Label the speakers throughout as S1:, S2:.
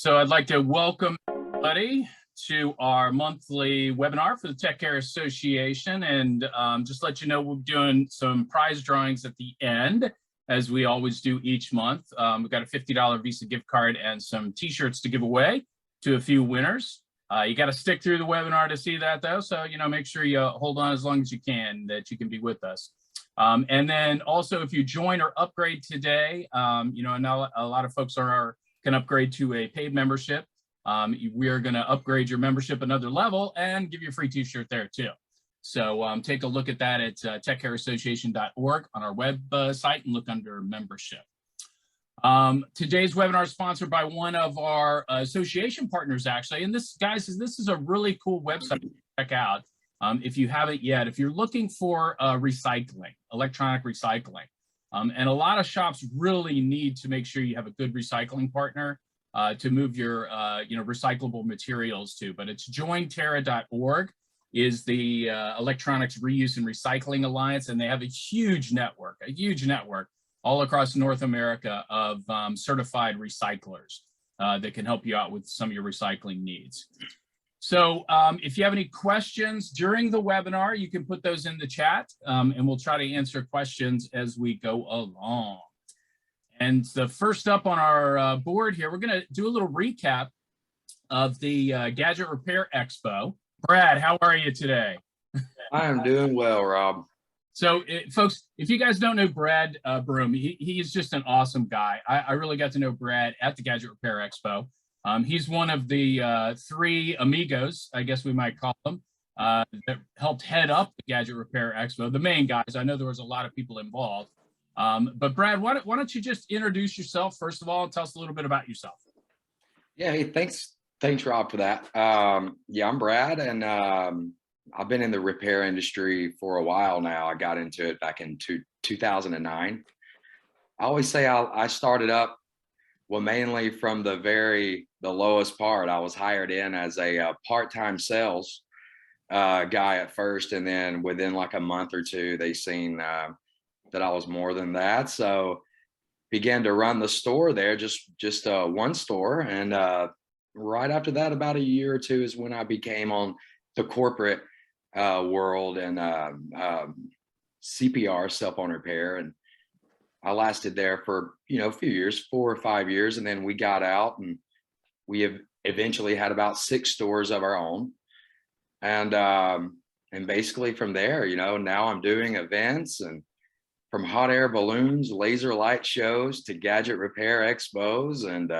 S1: So I'd like to welcome everybody to our monthly webinar for the Tech Care Association, and just let you know we're doing some prize drawings at the end, as we always do each month. We've got a $50 Visa gift card and some t-shirts to give away to a few winners. You got to stick through the webinar to see that, though, so make sure you hold on as long as you can, that you can be with us. And then also, if you join or upgrade today, I know a lot of folks can upgrade to a paid membership. We are going to upgrade your membership another level and give you a free t-shirt there too. So take a look at that at techcareassociation.org on our website and look under membership. Today's webinar is sponsored by one of our association partners, actually. And this, guys, this is a really cool website to check out if you haven't yet. If you're looking for recycling, electronic recycling, and a lot of shops really need to make sure you have a good recycling partner to move your recyclable materials to. But it's jointerra.org is the Electronics Reuse and Recycling Alliance, and they have a huge network all across North America of certified recyclers that can help you out with some of your recycling needs. So if you have any questions during the webinar, you can put those in the chat, and we'll try to answer questions as we go along. And the first up on our board here, we're going to do a little recap of the Gadget Repair Expo. Brad, how are you today?
S2: I am doing well, Rob.
S1: So, folks, if you guys don't know Brad Broome, he's just an awesome guy. I really got to know Brad at the Gadget Repair Expo. He's one of the three amigos, I guess we might call them, that helped head up the Gadget Repair Expo, the main guys. I know there was a lot of people involved. But Brad, why don't you just introduce yourself, first of all, and tell us a little bit about yourself.
S2: Yeah, hey, thanks, Rob, for that. Yeah, I'm Brad, and I've been in the repair industry for a while now. I got into it back in 2009. I always say I started up, well, mainly from the lowest part. I was hired in as a part-time sales guy at first, and then within like a month or two, they seen that I was more than that. So began to run the store there, just one store. And right after that, about a year or two is when I became on the corporate world and CPR, self-owned repair. And I lasted there for, a few years, 4 or 5 years. And then we got out and we have eventually had about 6 stores of our own. And basically from there, now I'm doing events, and from hot air balloons, laser light shows, to gadget repair expos and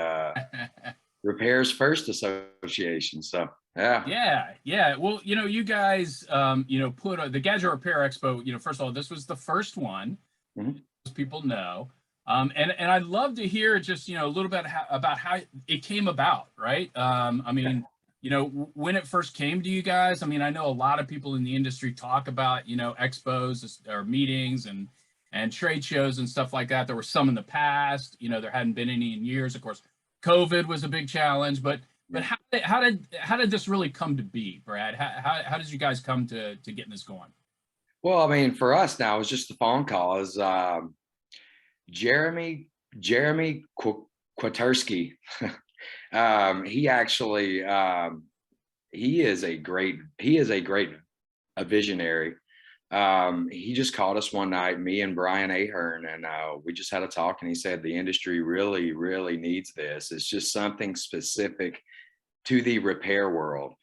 S2: Repairs First Association. So yeah. Well, you guys, put the Gadget Repair Expo. First of all, this was the first one. Mm-hmm. Most people know, and I'd love to hear just a little bit about how it came about, right? When it first came to you guys. I know a lot of people in the industry talk about expos or meetings and trade shows and stuff like that. There were some in the past. There hadn't been any in years. Of course, COVID was a big challenge, but how did this really come to be, Brad? How did you guys come to getting this going? Well, for us now, it was just a phone call. It was Jeremy Kwaterski. He actually he is a great visionary. He just called us one night, me and Brian Ahern, and we just had a talk, and he said the industry really, really needs this. It's just something specific to the repair world,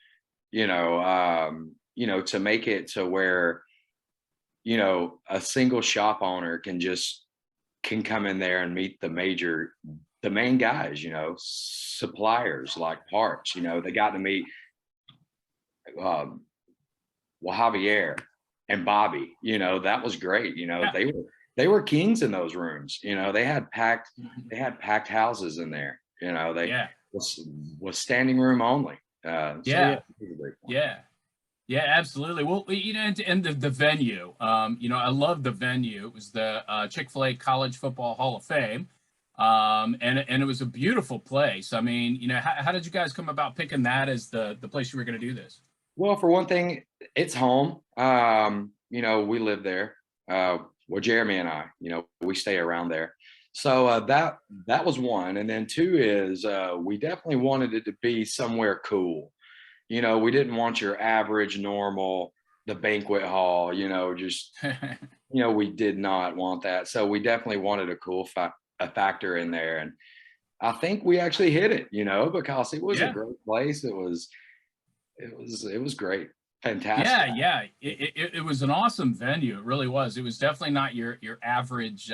S2: to make it to where, a single shop owner can come in there and meet the main guys, suppliers like parts. They got to meet Javier and Bobby. That was great. They were kings in those rooms. They had packed houses in there. They was standing room only.
S1: Yeah, absolutely. Well, and the venue, I love the venue. It was the Chick-fil-A College Football Hall of Fame. And it was a beautiful place. How did you guys come about picking that as the place you were going to do this?
S2: Well, for one thing, it's home. We live there. Jeremy and I, we stay around there. So that was one, and then two is we definitely wanted it to be somewhere cool. You know, we didn't want your average, normal, the banquet hall. You know, just we did not want that. So we definitely wanted a cool a factor in there, and I think we actually hit it. You know, because it was a
S1: Yeah.
S2: great place. It was great, fantastic.
S1: Yeah. It was an awesome venue. It really was. It was definitely not your average,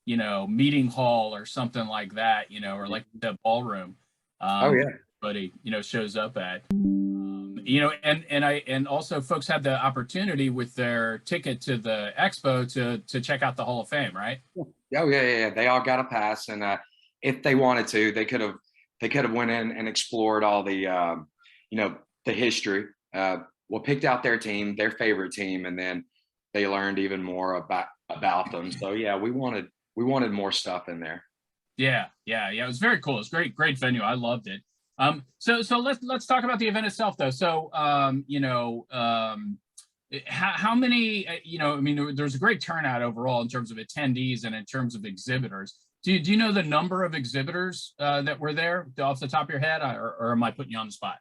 S1: meeting hall or something like that, or like the ballroom.
S2: Oh
S1: That
S2: yeah.
S1: everybody, shows up at. And also folks had the opportunity with their ticket to the expo to check out the Hall of Fame, right?
S2: Oh yeah. They all got a pass, and if they wanted to, they could have went in and explored all the the history. Well, picked out their team, their favorite team, and then they learned even more about them. So yeah, we wanted more stuff in there.
S1: Yeah. It was very cool. It was great venue. I loved it. So let's talk about the event itself, though. So, how many? I mean, there's a great turnout overall in terms of attendees and in terms of exhibitors. Do you know the number of exhibitors that were there off the top of your head, or am I putting you on the spot?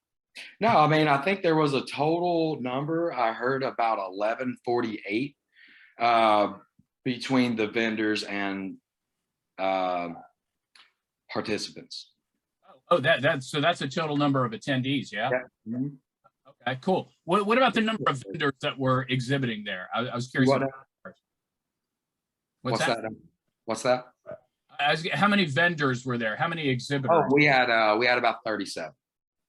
S2: No, I mean, I think there was a total number. I heard about 1148 uh, between the vendors and uh, participants.
S1: Oh, that's a total number of attendees, yeah?
S2: Yeah. Mhm.
S1: Okay, cool. What about the number of vendors that were exhibiting there? I was curious.
S2: What,
S1: What's
S2: what's
S1: that?
S2: that? What's that?
S1: How many vendors were there? How many
S2: Oh,
S1: exhibitors?
S2: we had about 37.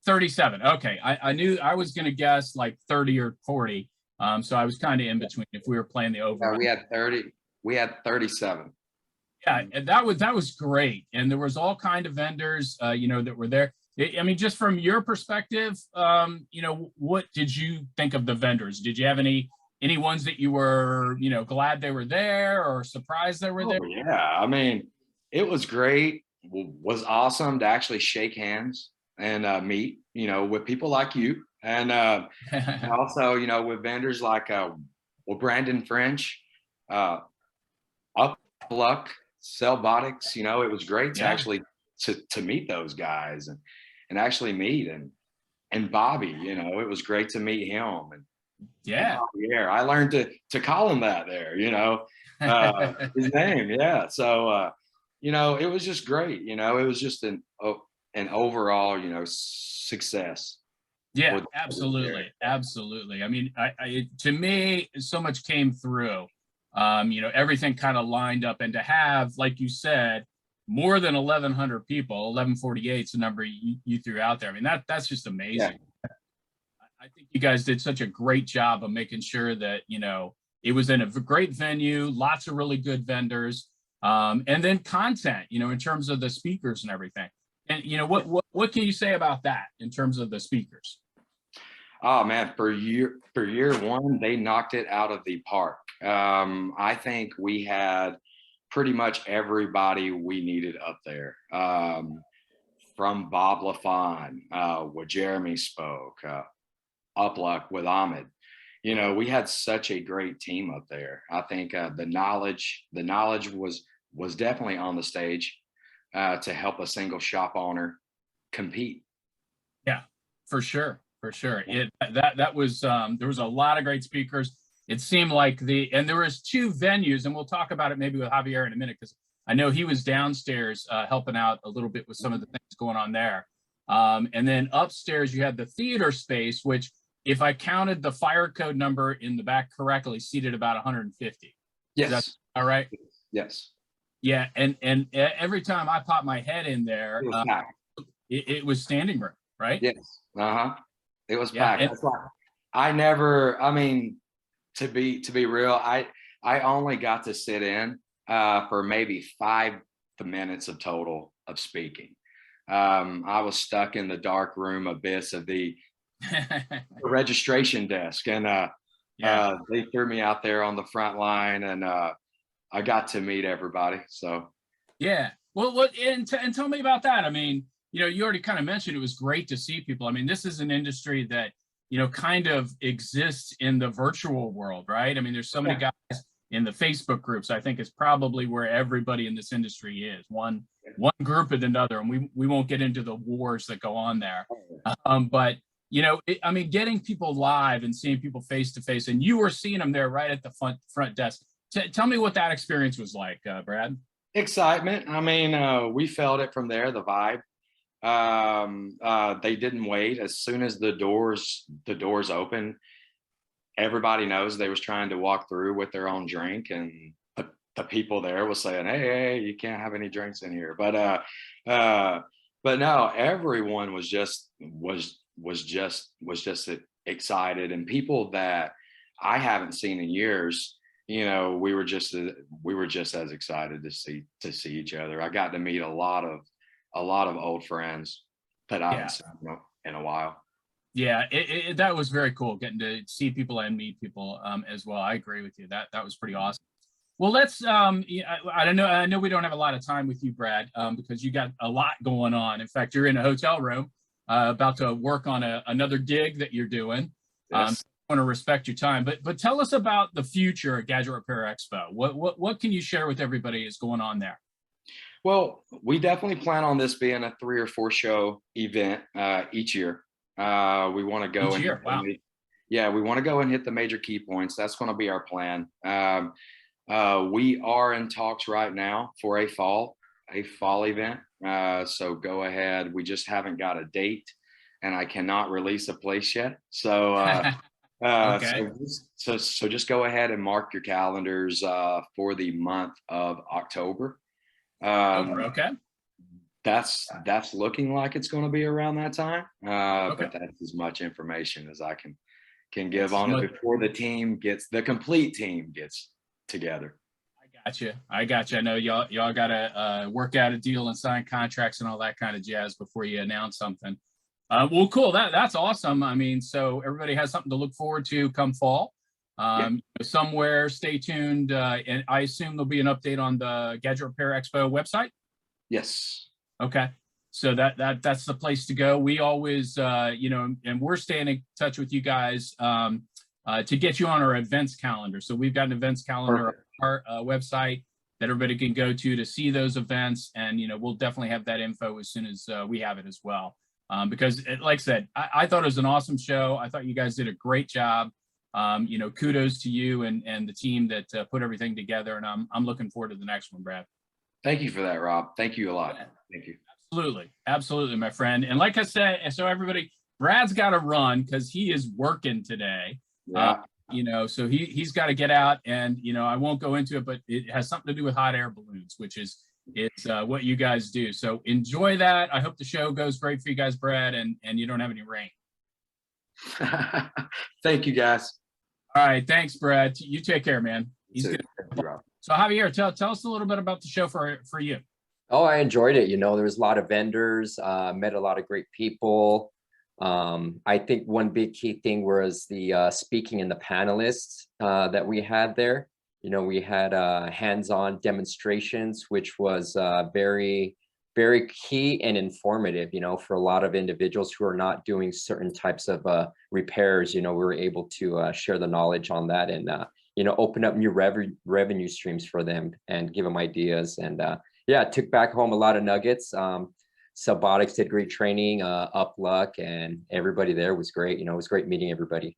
S1: 37. Okay. I knew I was going to guess like 30 or 40. So I was kind of in between if we were playing the over.
S2: We had 30. We had 37.
S1: Yeah, and that was great. And there was all kind of vendors, that were there. I mean, just from your perspective, what did you think of the vendors? Did you have any ones that you were, glad they were there or surprised they were there?
S2: Oh yeah, I mean, it was great. Was awesome to actually shake hands and meet, with people like you, and also, with vendors like Brandon French, uh, Up Luck, Cellbotics. It was great to
S1: Yeah,
S2: actually to meet those guys and actually meet and Bobby. It was great to meet him and
S1: yeah.
S2: Javier. I learned to call him that there. His name. Yeah. So it was just great. It was just an overall success.
S1: Yeah,
S2: For the
S1: absolutely, absolutely. I mean, to me, so much came through. Everything kind of lined up, and to have, like you said, more than 1,100 people, 1148 is the number you threw out there. I mean, that's just amazing.
S2: Yeah.
S1: I think you guys did such a great job of making sure that it was in a great venue, lots of really good vendors, and then content. In terms of the speakers and everything. And what can you say about that in terms of the speakers?
S2: Oh man, for year one, they knocked it out of the park. I think we had pretty much everybody we needed up there. From Bob LaFon, what Jeremy spoke, Upluck with Ahmed. We had such a great team up there. I think the knowledge was definitely on the stage to help a single shop owner compete.
S1: Yeah, for sure. For sure. That was there was a lot of great speakers. It seemed like and there was two venues, and we'll talk about it maybe with Javier in a minute, because I know he was downstairs helping out a little bit with some of the things going on there. And then upstairs you had the theater space, which, if I counted the fire code number in the back correctly, seated about 150.
S2: Yes.
S1: That's all right.
S2: Yes.
S1: Yeah, and every time I pop my head in there, it was standing room, right?
S2: Yes. It was
S1: Yeah,
S2: packed. That's why I mean, to be real, I only got to sit in for maybe 5 minutes of total of speaking. I was stuck in the dark room abyss of the registration desk, and they threw me out there on the front line, and I got to meet everybody. So
S1: yeah. Well, and tell me about that. I mean, you already kind of mentioned it was great to see people. I mean, this is an industry that kind of exists in the virtual world, right? I mean, there's so many guys in the Facebook groups, I think is probably where everybody in this industry is. One group and another, and we won't get into the wars that go on there. But you know, I mean, getting people live and seeing people face to face, and you were seeing them there right at the front desk. Tell me what that experience was like, Brad.
S2: Excitement. I mean, we felt it from there, the vibe. They didn't wait. As soon as the doors opened, everybody knows they was trying to walk through with their own drink, and the people there was saying, hey, you can't have any drinks in here. But no, everyone was just excited, and people that I haven't seen in years. You know, we were just as excited to see each other. I got to meet a lot of old friends that I haven't seen in a while.
S1: Yeah, that was very cool, getting to see people and meet people as well. I agree with you. That was pretty awesome. Well, let's I don't know. I know we don't have a lot of time with you, Brad, because you got a lot going on. In fact, you're in a hotel room about to work on another gig that you're doing.
S2: Yes.
S1: I want to respect your time, but tell us about the future at Gadget Repair Expo. What can you share with everybody is going on there?
S2: Well, we definitely plan on this being a 3 or 4 show event each year. We want to go we want to go and hit the major key points. That's going to be our plan. We are in talks right now for a fall event. So go ahead. We just haven't got a date, and I cannot release a place yet. So
S1: okay.
S2: So just go ahead and mark your calendars for the month of October.
S1: Okay.
S2: That's looking like it's going to be around that time. But that's as much information as I can give on it before the complete team gets together.
S1: I got you. I know y'all got to work out a deal and sign contracts and all that kind of jazz before you announce something. Well, cool. That's awesome. I mean, so everybody has something to look forward to come fall. Somewhere, stay tuned. And I assume there'll be an update on the Gadget Repair Expo website.
S2: Yes.
S1: Okay. So that's the place to go. We always, and we're staying in touch with you guys to get you on our events calendar. So we've got an events calendar on our website that everybody can go to see those events. And, we'll definitely have that info as soon as we have it as well. Because like I said, I thought it was an awesome show. I thought you guys did a great job. Kudos to you and the team that put everything together. And I'm looking forward to the next one, Brad.
S2: Thank you for that, Rob. Thank you a lot. Thank you.
S1: Absolutely, my friend. And like I said, so everybody, Brad's got to run because he is working today.
S2: Yeah.
S1: So he's got to get out, and I won't go into it, but it has something to do with hot air balloons, which is what you guys do. So enjoy that. I hope the show goes great for you guys, Brad, and you don't have any rain.
S2: Thank you, guys.
S1: All right, thanks, Brad. You take care, man. He's good. So Javier, tell us a little bit about the show for you.
S3: Oh, I enjoyed it. There was a lot of vendors, met a lot of great people. I think one big key thing was the speaking and the panelists that we had there. We had hands-on demonstrations, which was very, very key and informative, for a lot of individuals who are not doing certain types of repairs. We were able to share the knowledge on that and, open up new revenue streams for them and give them ideas. And took back home a lot of nuggets. Subotics did great training, Up Luck, and everybody there was great. It was great meeting everybody.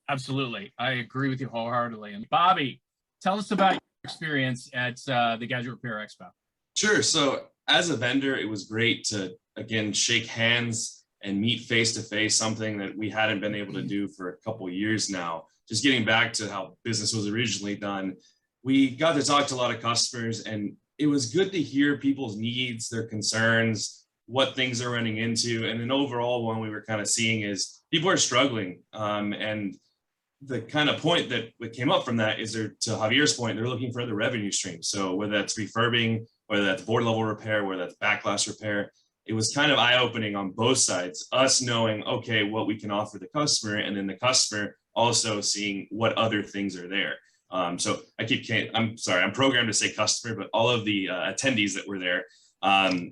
S1: Absolutely. I agree with you wholeheartedly. And Bobby, tell us about your experience at the Gadget Repair Expo.
S4: Sure. So as a vendor, it was great to, again, shake hands and meet face-to-face, something that we hadn't been able to do for a couple of years now. Just getting back to how business was originally done, we got to talk to a lot of customers, and it was good to hear people's needs, their concerns, what things they're running into. And an overall one we were kind of seeing is people are struggling. And the kind of point that came up from that is, to Javier's point, they're looking for other revenue streams. So whether that's refurbing, whether that's board level repair, whether that's backlash repair, it was kind of eye-opening on both sides, us knowing, okay, what we can offer the customer, and then the customer also seeing what other things are there. So I'm sorry, I'm programmed to say customer, but all of the attendees that were there,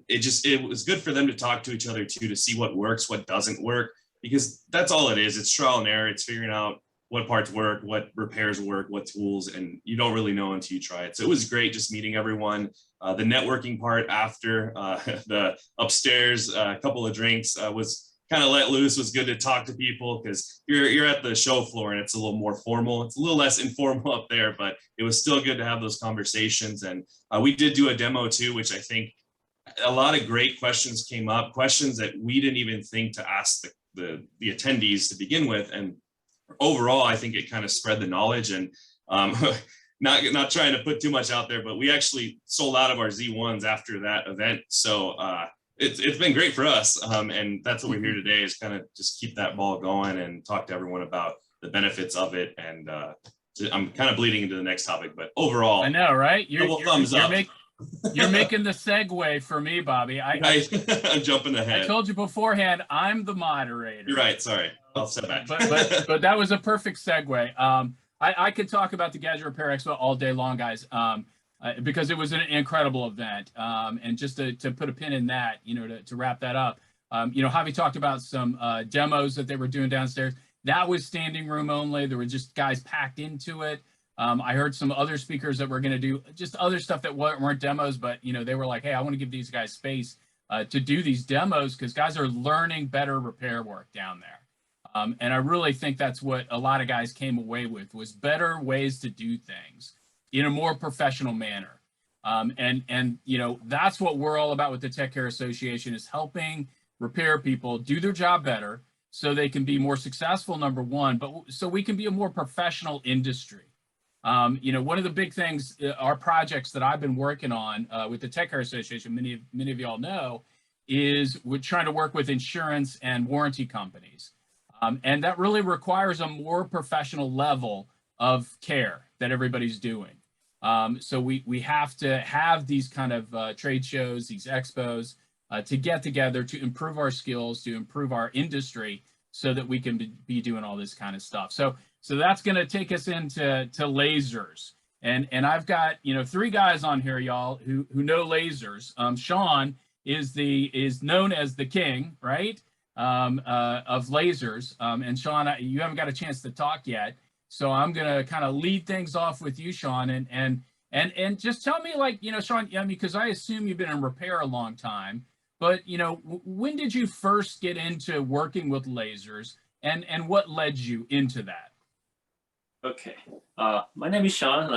S4: it was good for them to talk to each other too, to see what works, what doesn't work, because that's all it is. It's trial and error. It's figuring out what parts work, what repairs work, what tools, and you don't really know until you try it. So it was great just meeting everyone. The networking part after the upstairs, a couple of drinks was kind of let loose, was good to talk to people because you're at the show floor and it's a little more formal. It's a little less informal up there, but it was still good to have those conversations. And we did do a demo too, which I think a lot of great questions came up, questions that we didn't even think to ask the attendees to begin with. And overall, I think it kind of spread the knowledge, and not trying to put too much out there, but we actually sold out of our Z1s after that event. So it's been great for us. And that's what we're here today, is kind of just keep that ball going and talk to everyone about the benefits of it. And I'm kind of bleeding into the next topic, but overall,
S1: I know, right?
S4: thumbs up.
S1: You're making the segue for me, Bobby. I'm
S4: jumping ahead.
S1: I told you beforehand, I'm the moderator.
S4: You're right. Sorry. I'll step back.
S1: but that was a perfect segue. I could talk about the Gadget Repair Expo all day long, guys, because it was an incredible event. And just to put a pin in that, to wrap that up, Javi talked about some demos that they were doing downstairs. That was standing room only. There were just guys packed into it. I heard some other speakers that were going to do just other stuff that weren't demos, but they were like, hey, I want to give these guys space to do these demos because guys are learning better repair work down there. And I really think that's what a lot of guys came away with, was better ways to do things in a more professional manner. And that's what we're all about with the Tech Care Association, is helping repair people do their job better so they can be more successful, number one, but so we can be a more professional industry. One of the big things, our projects that I've been working on with the Tech Care Association, many of y'all know, is we're trying to work with insurance and warranty companies. And that really requires a more professional level of care that everybody's doing. So we have to have these kind of trade shows, these expos, to get together to improve our skills, to improve our industry, so that we can be doing all this kind of stuff. So that's going to take us into lasers. And I've got, three guys on here, y'all, who know lasers. Sean is known as the king, right? Of lasers. And Sean, you haven't got a chance to talk yet. So I'm going to kind of lead things off with you, Sean, and just tell me, Sean, because I assume you've been in repair a long time, but, when did you first get into working with lasers, and what led you into that?
S5: Okay. My name is Sean.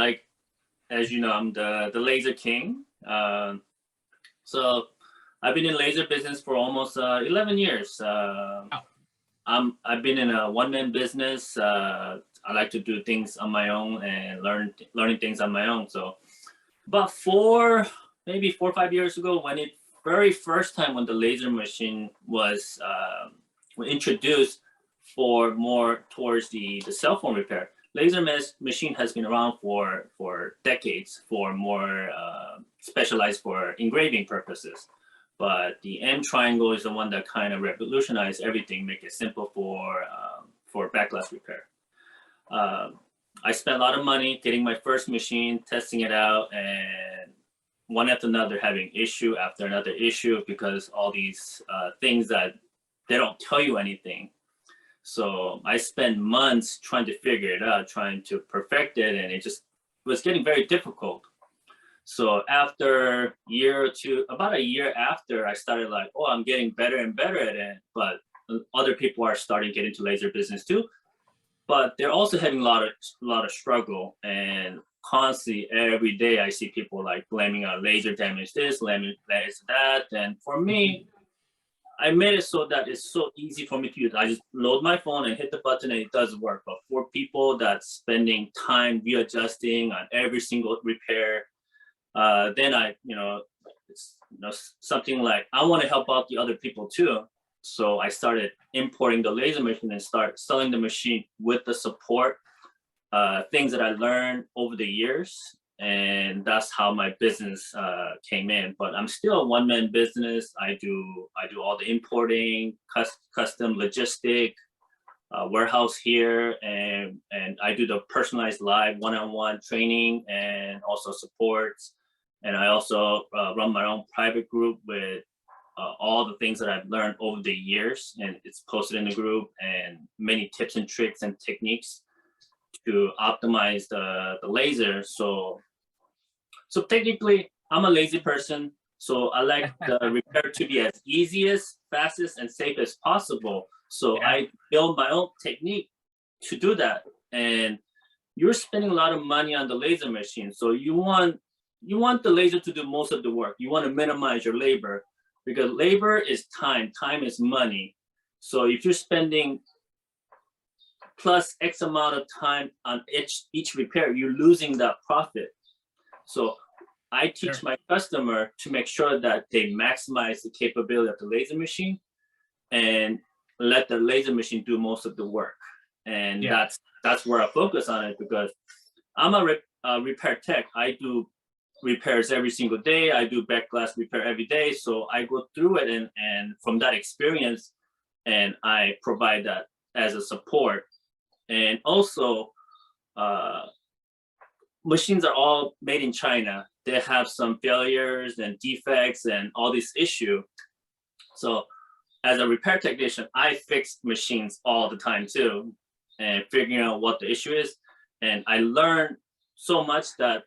S5: As you know, I'm the laser king. So I've been in laser business for almost 11 years. I've been in a one-man business. I like to do things on my own and learning things on my own. So about maybe 4 or 5 years ago, when very first time when the laser machine was introduced for more towards the cell phone repair. Laser machine has been around for decades, for more specialized for engraving purposes. But the M triangle is the one that kind of revolutionized everything, make it simple for backglass repair. I spent a lot of money getting my first machine, testing it out, and one after another having issue after another issue, because all these things that they don't tell you anything. So I spent months trying to figure it out, trying to perfect it, and it just was getting very difficult. So after a year or two, about a year after, I started I'm getting better and better at it, but other people are starting to get into laser business too. But they're also having a lot of struggle, and constantly every day I see people blaming laser damage this, laser that. And for me, I made it so that it's so easy for me to use. I just load my phone and hit the button and it does work. But for people that's spending time readjusting on every single repair, then it's something like I want to help out the other people too. So I started importing the laser machine and start selling the machine with the support, things that I learned over the years. And that's how my business came in. But I'm still a one-man business. I do all the importing, custom logistic, warehouse here, and I do the personalized live one-on-one training and also supports. And I also run my own private group with all the things that I've learned over the years, and it's posted in the group, and many tips and tricks and techniques to optimize the laser. So technically, I'm a lazy person. So I like the repair to be as easiest, fastest, and safe as possible. So I build my own technique to do that. And you're spending a lot of money on the laser machine. So you want the laser to do most of the work. You want to minimize your labor, because labor is time. Time is money. So if you're spending plus X amount of time on each repair, you're losing that profit. So I teach my customer to make sure that they maximize the capability of the laser machine and let the laser machine do most of the work. And that's where I focus on it, because I'm a repair tech. I do repairs every single day. I do back glass repair every day. So I go through it and from that experience, and I provide that as a support. And also, machines are all made in China. They have some failures and defects and all these issues. So as a repair technician, I fix machines all the time too, and figuring out what the issue is. And I learned so much that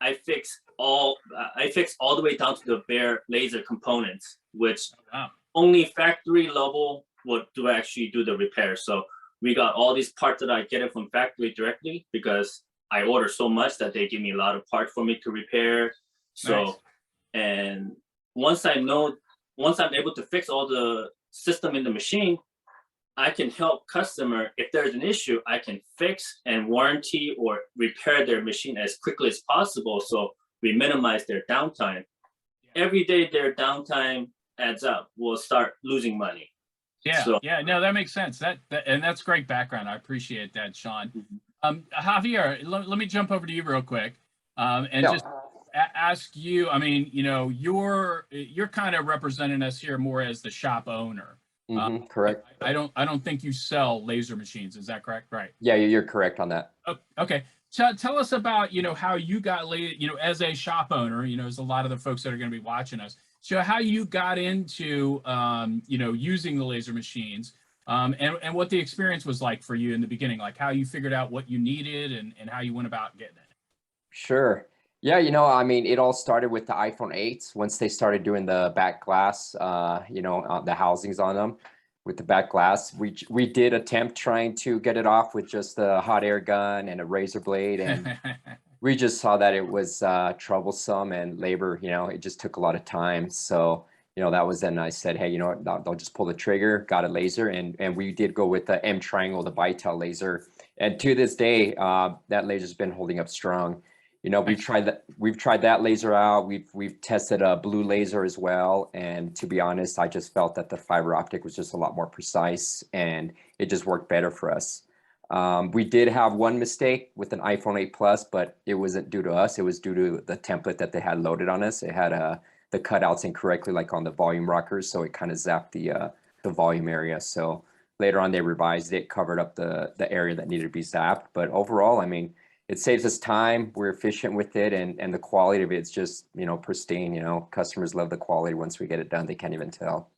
S5: I fix all the way down to the bare laser components, which only factory level would actually do the repair. So we got all these parts that I get it from factory directly, because I order so much that they give me a lot of parts for me to repair. So, and once I'm able to fix all the system in the machine, I can help customer. If there's an issue, I can fix and warranty or repair their machine as quickly as possible. So we minimize their downtime. Every day their downtime adds up, we'll start losing money.
S1: No, that makes sense. And that's great background. I appreciate that, Sean. Javier, let me jump over to you real quick, and just ask you. I mean, you're kind of representing us here more as the shop owner.
S3: Correct.
S1: I don't think you sell laser machines. Is that correct? Right.
S3: Yeah, you're correct on that.
S1: Okay. Tell us about how you got as a shop owner. There's a lot of the folks that are going to be watching us. So how you got into using the laser machines, and what the experience was like for you in the beginning, like how you figured out what you needed and how you went about getting it.
S3: Sure. Yeah, I mean, it all started with the iPhone 8s. Once they started doing the back glass, the housings on them with the back glass, we did attempt trying to get it off with just a hot air gun and a razor blade, and we just saw that it was troublesome and labor, it just took a lot of time. So, that was then I said, hey, I'll just pull the trigger, got a laser, and we did go with the M triangle, the Bitel laser. And to this day, that laser's been holding up strong. We've tried that laser out. We've tested a blue laser as well. And to be honest, I just felt that the fiber optic was just a lot more precise, and it just worked better for us. We did have one mistake with an iPhone 8 Plus, but it wasn't due to us. It was due to the template that they had loaded on us. It had the cutouts incorrectly, like on the volume rockers, so it kind of zapped the volume area. So later on, they revised it, covered up the area that needed to be zapped. But overall, I mean, it saves us time. We're efficient with it, and the quality of it's just pristine. Customers love the quality. Once we get it done, they can't even tell.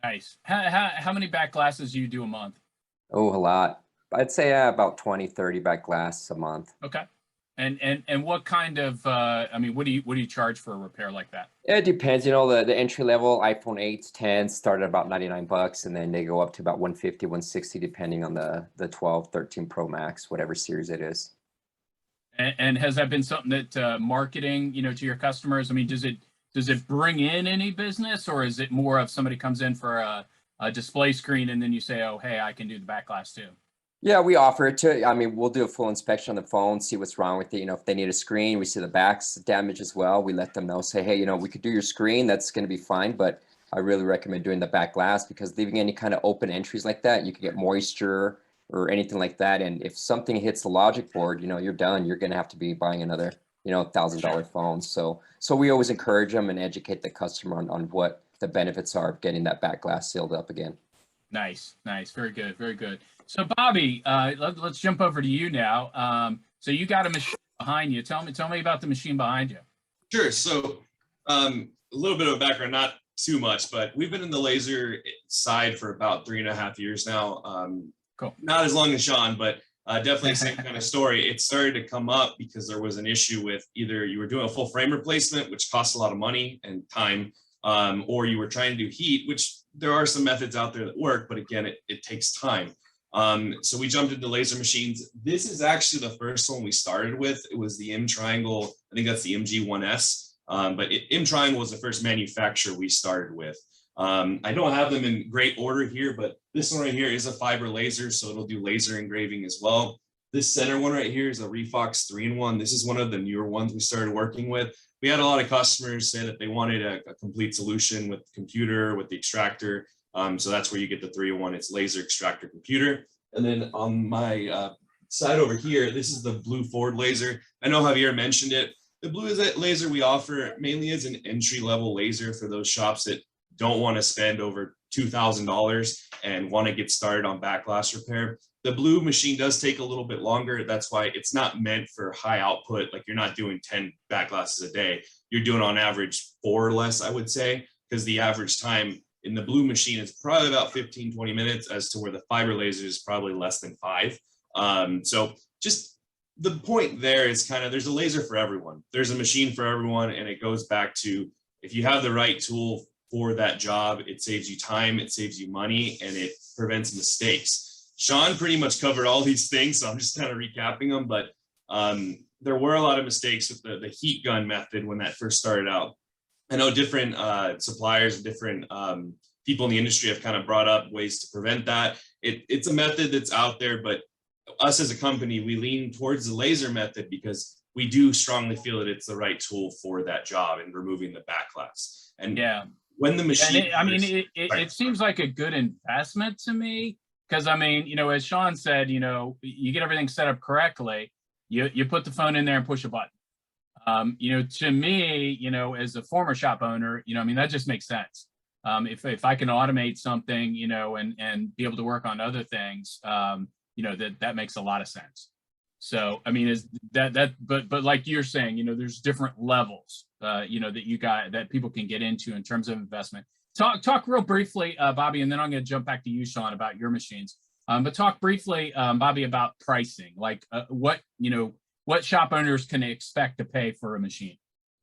S1: Nice. How many back glasses do you do a month?
S3: Oh, a lot. I'd say about 20, 30 back glass a month.
S1: Okay. And what kind of what do you charge for a repair like that?
S3: It depends. The entry level iPhone 8s, 10s start at about $99, and then they go up to about $150, $160 depending on the 12, 13 Pro Max, whatever series it is.
S1: And has that been something that marketing, to your customers? I mean, does it bring in any business, or is it more of somebody comes in for a display screen and then you say, oh, hey, I can do the back glass too?
S3: Yeah, we offer it to. I mean, we'll do a full inspection on the phone, see what's wrong with it. If they need a screen, we see the back's damage as well. We let them know, say, hey, we could do your screen. That's going to be fine, but I really recommend doing the back glass, because leaving any kind of open entries like that, you could get moisture or anything like that. And if something hits the logic board, you're done. You're going to have to be buying another, $1,000 phone. So we always encourage them and educate the customer on what the benefits are of getting that back glass sealed up again.
S1: Nice. Very good. Very good. So Bobby, let's jump over to you now. So you got a machine behind you. Tell me about the machine behind you.
S4: Sure. So a little bit of a background, not too much, but we've been in the laser side for about 3.5 years now.
S1: Cool.
S4: Not as long as Sean, but Definitely same kind of story. It started to come up because there was an issue with either you were doing a full frame replacement, which costs a lot of money and time, or you were trying to do heat, which there are some methods out there that work, but again, it takes time. So we jumped into laser machines. This is actually the first one we started with. It was the M Triangle. I think that's the MG1S. But M Triangle was the first manufacturer we started with. I don't have them in great order here, but this one right here is a fiber laser, so it'll do laser engraving as well. This center one right here is a Refox 3-in-1. This is one of the newer ones we started working with. We had a lot of customers say that they wanted a complete solution with the computer, with the extractor. So that's where you get the 3-in-1. It's laser extractor computer. And then on my side over here, this is the blue Ford laser. I know Javier mentioned it. The blue laser we offer mainly is an entry-level laser for those shops that don't want to spend over $2,000 and want to get started on back glass repair. The blue machine does take a little bit longer. That's why it's not meant for high output. Like you're not doing 10 back glasses a day. You're doing on average 4 or less, I would say, because the average time in the blue machine is probably about 15, 20 minutes, as to where the fiber laser is probably less than 5. So just the point there is kind of, there's a laser for everyone. There's a machine for everyone. And it goes back to, if you have the right tool for that job, it saves you time, it saves you money, and it prevents mistakes. Sean pretty much covered all these things, so I'm just kind of recapping them, but there were a lot of mistakes with the heat gun method when that first started out. I know different suppliers, different people in the industry have kind of brought up ways to prevent that. It's a method that's out there, but us as a company, we lean towards the laser method because we do strongly feel that it's the right tool for that job and removing the back glass. And
S1: Yeah.
S4: When the machine,
S1: it seems like a good investment to me, because I mean, as Sean said, you get everything set up correctly, you put the phone in there and push a button. To me, as a former shop owner, I mean, that just makes sense. If I can automate something, and be able to work on other things, that makes a lot of sense. So, I mean, but like you're saying, there's different levels, that people can get into in terms of investment. Talk real briefly, Bobby, and then I'm going to jump back to you, Sean, about your machines. But talk briefly, Bobby, about pricing, like what shop owners can expect to pay for a machine.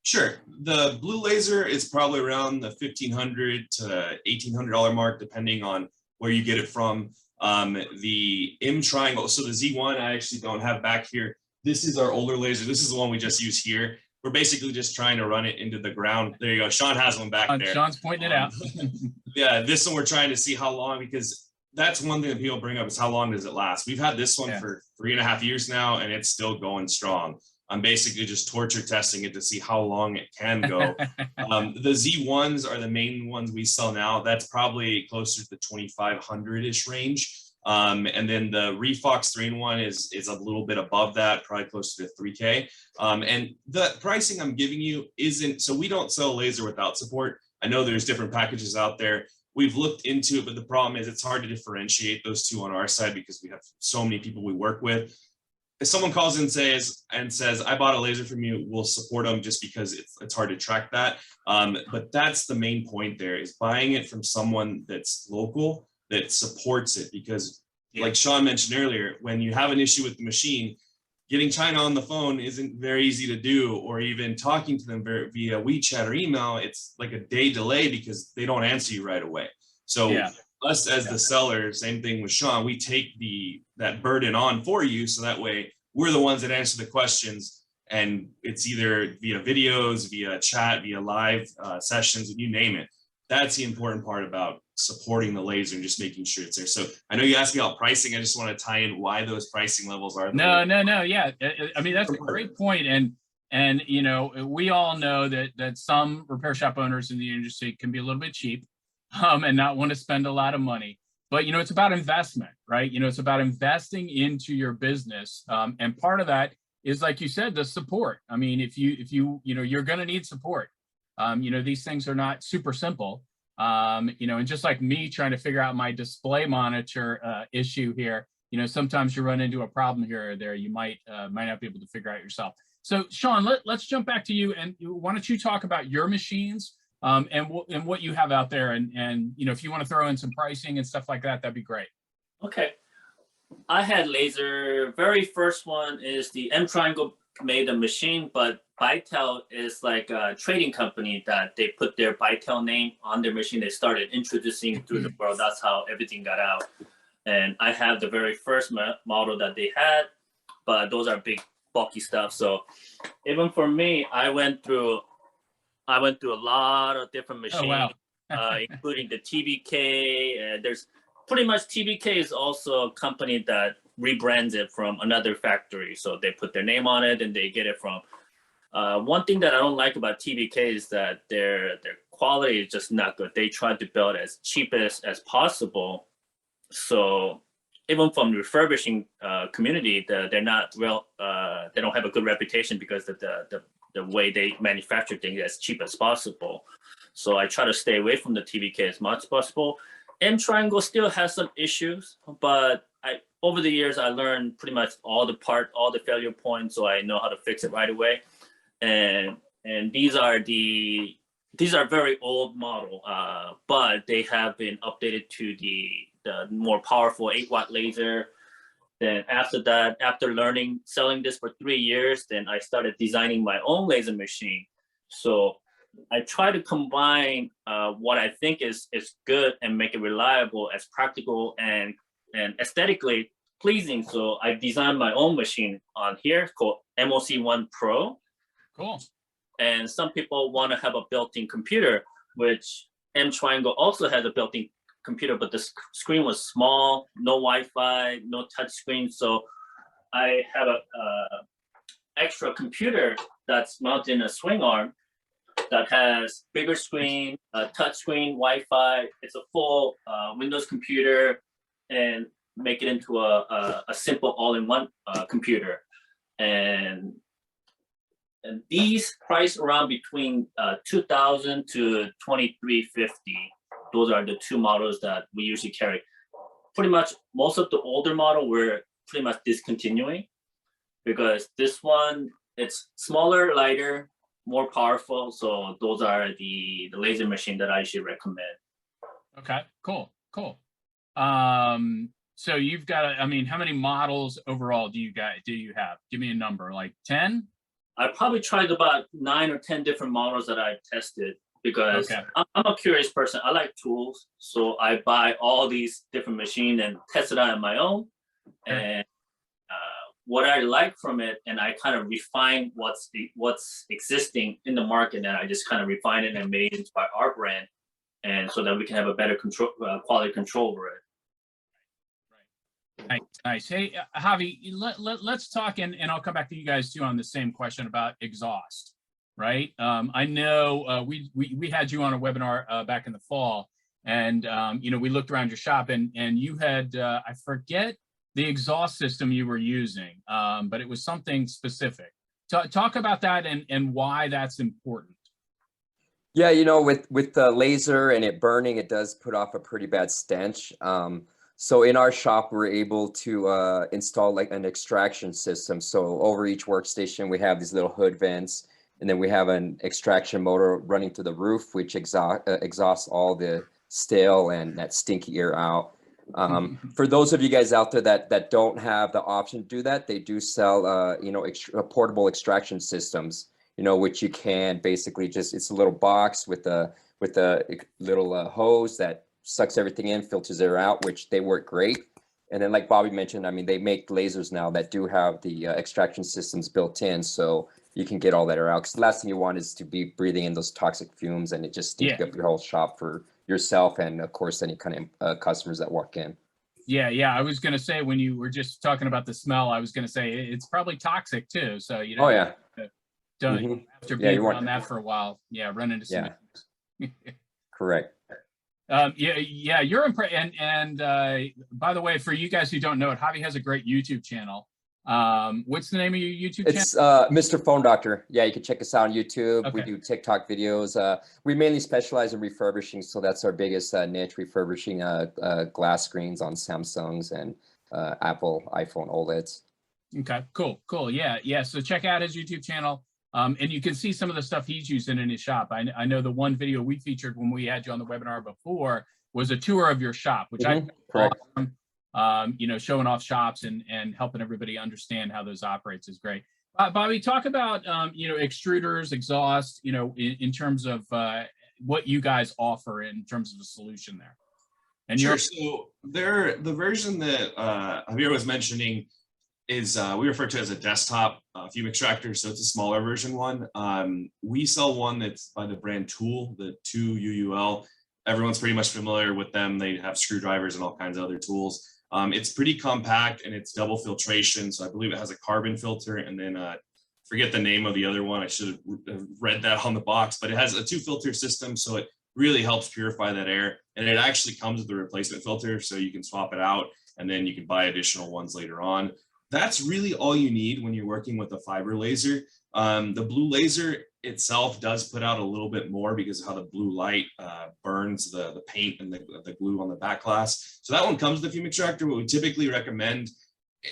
S4: Sure. The blue laser is probably around the $1,500 to $1,800 mark, depending on where you get it from. The M Triangle, so the Z1, I actually don't have back here. This is our older laser. This is the one we just use here. We're basically just trying to run it into the ground. There you go. Sean has one back there.
S1: Sean's pointing it out.
S4: Yeah, this one we're trying to see how long, because that's one thing that people bring up is how long does it last? We've had this one for 3.5 years now, and it's still going strong. I'm basically just torture testing it to see how long it can go. The Z1s are the main ones we sell now. That's probably closer to the 2,500-ish range. And then the Refox 3-in-1 is a little bit above that, probably closer to 3K. And the pricing I'm giving you isn't, so we don't sell laser without support. I know there's different packages out there. We've looked into it, but the problem is it's hard to differentiate those two on our side because we have so many people we work with. If someone calls in and says, I bought a laser from you, we'll support them just because it's hard to track that. But that's the main point there, is buying it from someone that's local, that supports it, because like Sean mentioned earlier, when you have an issue with the machine, getting China on the phone isn't very easy to do, or even talking to them via WeChat or email, it's like a day delay because they don't answer you right away. So us as the seller, same thing with Sean, we take that burden on for you, so that way we're the ones that answer the questions, and it's either via videos, via chat, via live sessions, and you name it. That's the important part about supporting the laser and just making sure it's there. So I know you asked me about pricing. I just want to tie in why those pricing levels are.
S1: No. Yeah. I mean, that's a great point. And we all know that some repair shop owners in the industry can be a little bit cheap and not want to spend a lot of money. But, it's about investment, right? It's about investing into your business. And part of that is, like you said, the support. I mean, if you're going to need support. These things are not super simple. And just like me trying to figure out my display monitor issue here, sometimes you run into a problem here or there you might not be able to figure out yourself. So Sean, let's jump back to you, and why don't you talk about your machines and what you have out there, and if you want to throw in some pricing and stuff like that, that'd be great.
S5: Okay. I had laser. Very first one is the M Triangle made a machine, but Bytel is like a trading company that they put their Bytel name on their machine. They started introducing through the world. That's how everything got out. And I have the very first model that they had, but those are big, bulky stuff. So even for me, I went through a lot of different machines,
S1: Oh, wow.
S5: including the TBK. There's pretty much TBK is also a company that rebrands it from another factory. So they put their name on it and they get it from. One thing that I don't like about TBK is that their quality is just not good. They try to build as cheap as possible. So even from the refurbishing community, they're not real. They don't have a good reputation because of the way they manufacture things as cheap as possible. So I try to stay away from the TBK as much as possible. M Triangle still has some issues, but over the years I learned pretty much all the failure points, so I know how to fix it right away. And these are very old model, but they have been updated to the more powerful 8-watt laser. Then after that, after selling this for 3 years, then I started designing my own laser machine. So I try to combine what I think is good and make it reliable, as practical and aesthetically pleasing. So I designed my own machine on here called MOC1 Pro.
S1: Cool.
S5: And some people want to have a built-in computer, which M Triangle also has a built-in computer, but the screen was small, no Wi-Fi, no touch screen. So I have a extra computer that's mounted in a swing arm that has bigger screen, touch screen, Wi-Fi. It's a full Windows computer, and make it into a simple all-in-one computer. And these price around between $2,000 to $2,350. Those are the two models that we usually carry. Pretty much most of the older model we're pretty much discontinuing, because this one, it's smaller, lighter, more powerful. So those are the laser machine that I usually recommend.
S1: Okay, cool. So you've got, I mean, how many models overall do you have? Give me a number, like 10?
S5: I probably tried about 9 or 10 different models that I've tested, because
S1: Okay.
S5: I'm a curious person. I like tools. So I buy all these different machines and test it out on my own.
S1: Sure.
S5: And what I like from it, and I kind of refine what's existing in the market, and I just kind of refine it and made it into our brand, and so that we can have a better quality control over it.
S1: Nice. Hey, Javi, let's talk, and I'll come back to you guys too on the same question about exhaust, right? I know we had you on a webinar back in the fall, and we looked around your shop, and you had I forget the exhaust system you were using, but it was something specific. Talk about that and why that's important.
S3: Yeah, with the laser and it burning, it does put off a pretty bad stench. So in our shop, we're able to install like an extraction system. So over each workstation, we have these little hood vents, and then we have an extraction motor running through the roof, which exhausts all the stale and that stinky air out. For those of you guys out there that don't have the option to do that, they do sell, portable extraction systems, which you can basically it's a little box with a little hose that sucks everything in, filters air out, which they work great. And then like Bobby mentioned, I mean, they make lasers now that do have the extraction systems built in, so you can get all that air out. Because the last thing you want is to be breathing in those toxic fumes, and it just stinks up your whole shop for yourself and of course any kind of customers that walk in.
S1: Yeah. I was going to say, when you were just talking about the smell, I was going to say it's probably toxic too. So,
S3: Oh yeah.
S1: After being around that for a while, run into some issues.
S3: Correct.
S1: You're impressed. And by the way, for you guys who don't know it, Javi has a great YouTube channel. What's the name of your YouTube channel?
S3: It's Mr. Phone Doctor. Yeah, you can check us out on YouTube. Okay. We do TikTok videos. We mainly specialize in refurbishing, so that's our biggest niche, refurbishing glass screens on Samsungs and Apple iPhone OLEDs.
S1: Okay, cool. Yeah. So check out his YouTube channel. And you can see some of the stuff he's using in his shop. I know the one video we featured when we had you on the webinar before was a tour of your shop, which I thought was awesome. you know, showing off shops and helping everybody understand how those operates is great. Bobby, talk about, you know, extruders, exhaust, you know, in terms of what you guys offer in terms of the solution there. And
S4: Sure. So the version that Javier was mentioning is we refer to it as a desktop fume extractor. So it's a smaller version one. We sell one that's by the brand Tool, the 2UUL. Everyone's pretty much familiar with them. They have screwdrivers and all kinds of other tools. It's pretty compact and it's double filtration. So I believe it has a carbon filter and then forget the name of the other one. I should have read that on the box, but it has a 2 filter system. So it really helps purify that air. And it actually comes with a replacement filter. So you can swap it out and then you can buy additional ones later on. That's really all you need when you're working with a fiber laser. The blue laser itself does put out a little bit more because of how the blue light burns the paint and the glue on the back glass. So that one comes with the fume extractor. What we typically recommend,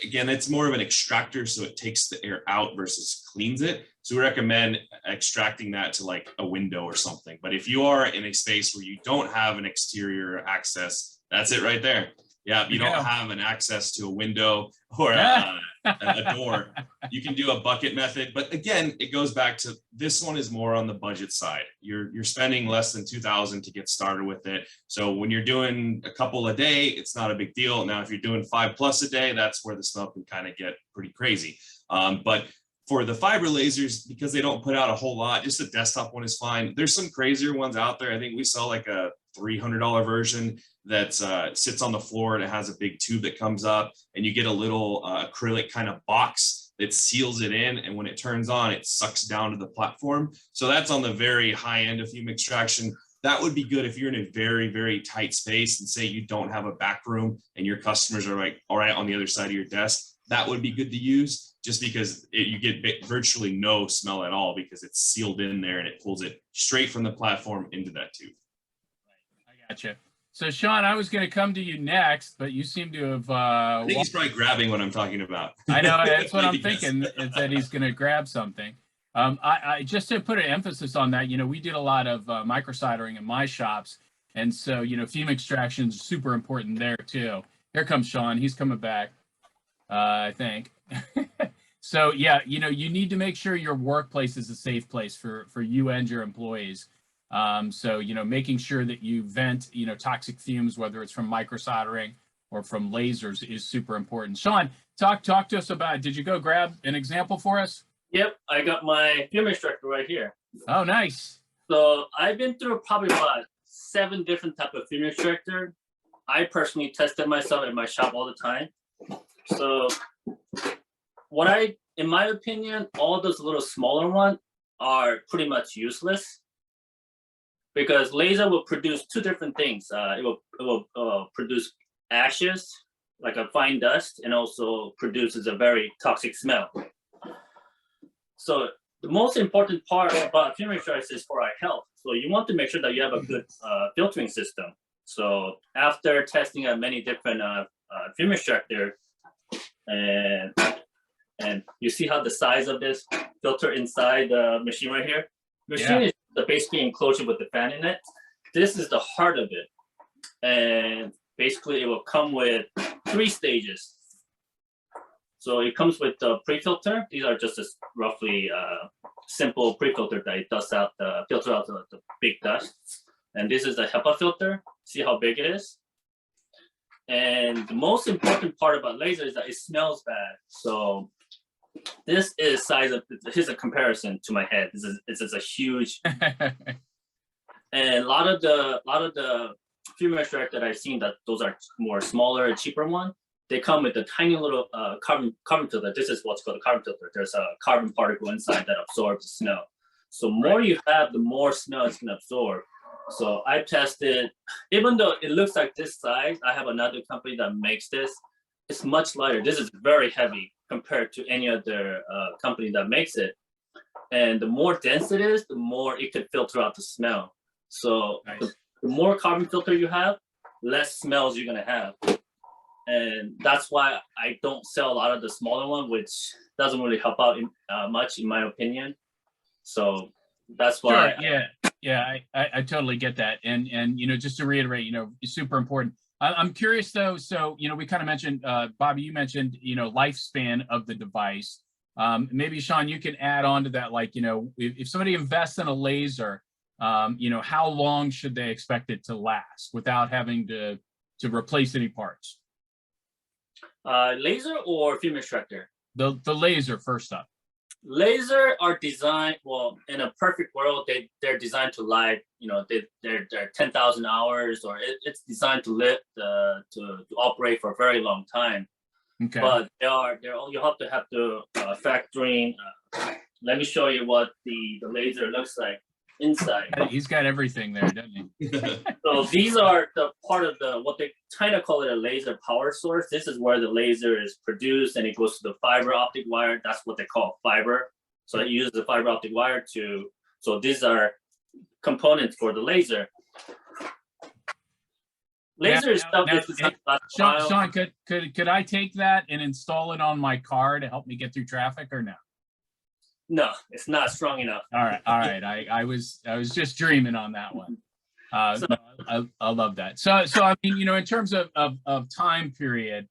S4: again, it's more of an extractor, so it takes the air out versus cleans it. So we recommend extracting that to like a window or something. But if you are in a space where you don't have an exterior access, that's it right there. Yeah, if you don't have an access to a window or a door, you can do a bucket method. But again, it goes back to this one is more on the budget side. You're spending less than $2,000 to get started with it. So when you're doing a couple a day, it's not a big deal. Now, if you're doing 5+ a day, that's where the smell can kind of get pretty crazy. But for the fiber lasers, because they don't put out a whole lot, just the desktop one is fine. There's some crazier ones out there. I think we sell like a $300 version that sits on the floor and it has a big tube that comes up and you get a little acrylic kind of box that seals it in. And when it turns on, it sucks down to the platform. So that's on the very high end of fume extraction. That would be good if you're in a very, very tight space and say you don't have a back room and your customers are like, all right, on the other side of your desk. That would be good to use just because you get virtually no smell at all because it's sealed in there and it pulls it straight from the platform into that tube.
S1: I gotcha. So Sean, I was going to come to you next, but you seem to have.
S4: I think he's probably grabbing what I'm talking about.
S1: I know, that's what I'm thinking, is that he's going to grab something. I just to put an emphasis on that, you know, we did a lot of microsoldering in my shops. And so, you know, fume extraction is super important there too. Here comes Sean. He's coming back, I think. So, yeah, you know, you need to make sure your workplace is a safe place for you and your employees. So, you know, making sure that you vent, you know, toxic fumes, whether it's from microsoldering or from lasers, is super important. Sean, talk to us about, did you go grab an example for us?
S5: Yep, I got my fume extractor right here.
S1: Oh, nice.
S5: So I've been through probably about 7 different types of fume extractor. I personally tested myself in my shop all the time. So in my opinion, all those little smaller ones are pretty much useless because laser will produce 2 different things. It will produce ashes, like a fine dust, and also produces a very toxic smell. So the most important part about fume extractors is for our health. So you want to make sure that you have a good filtering system. So after testing many different fume extractor, and you see how the size of this filter inside the machine right here? Machine is basically enclosure with the fan in it. This is the heart of it. And basically it will come with 3 stages. So it comes with the pre-filter. These are just a roughly simple pre-filter that it does out filter out the big dust. And this is the HEPA filter. See how big it is? And the most important part about laser is that it smells bad. So this is size of, here's a comparison to my head. This is a huge, and a lot of the fume extractor that I've seen, that those are more smaller, cheaper one. They come with a tiny little carbon filter. This is what's called a carbon filter. There's a carbon particle inside that absorbs the smell. So more you have, the more smell it's gonna absorb. So I tested, even though it looks like this size, I have another company that makes this. It's much lighter. This is very heavy compared to any other company that makes it. And the more dense it is, the more it could filter out the smell. So nice. The more carbon filter you have, less smells you're gonna have. And that's why I don't sell a lot of the smaller one, which doesn't really help out much, in my opinion. So that's why.
S1: Sure, yeah, I totally get that. And you know, just to reiterate, you know, it's super important. I'm curious though. So, we kind of mentioned, Bobby, you mentioned, lifespan of the device. Maybe Sean, you can add on to that. Like, if somebody invests in a laser, how long should they expect it to last without having to replace any parts?
S5: Laser or fume extractor?
S1: The laser first up.
S5: Laser are designed, well, in a perfect world, they're designed to live, they're 10,000 hours, or it's designed to live, to operate for a very long time.
S1: Okay.
S5: But you have to factor in, let me show you what the laser looks like inside.
S1: He's got everything there, doesn't he?
S5: So these are the part of what they kind of call it a laser power source. This is where the laser is produced and it goes to the fiber optic wire. That's what they call fiber. So it uses the fiber optic wire so these are components for the laser. Laser stuff
S1: Sean, could I take that and install it on my car to help me get through traffic or no?
S5: No, it's not strong enough.
S1: All right. I was just dreaming on that one. No, I love that. So I mean, in terms of time period,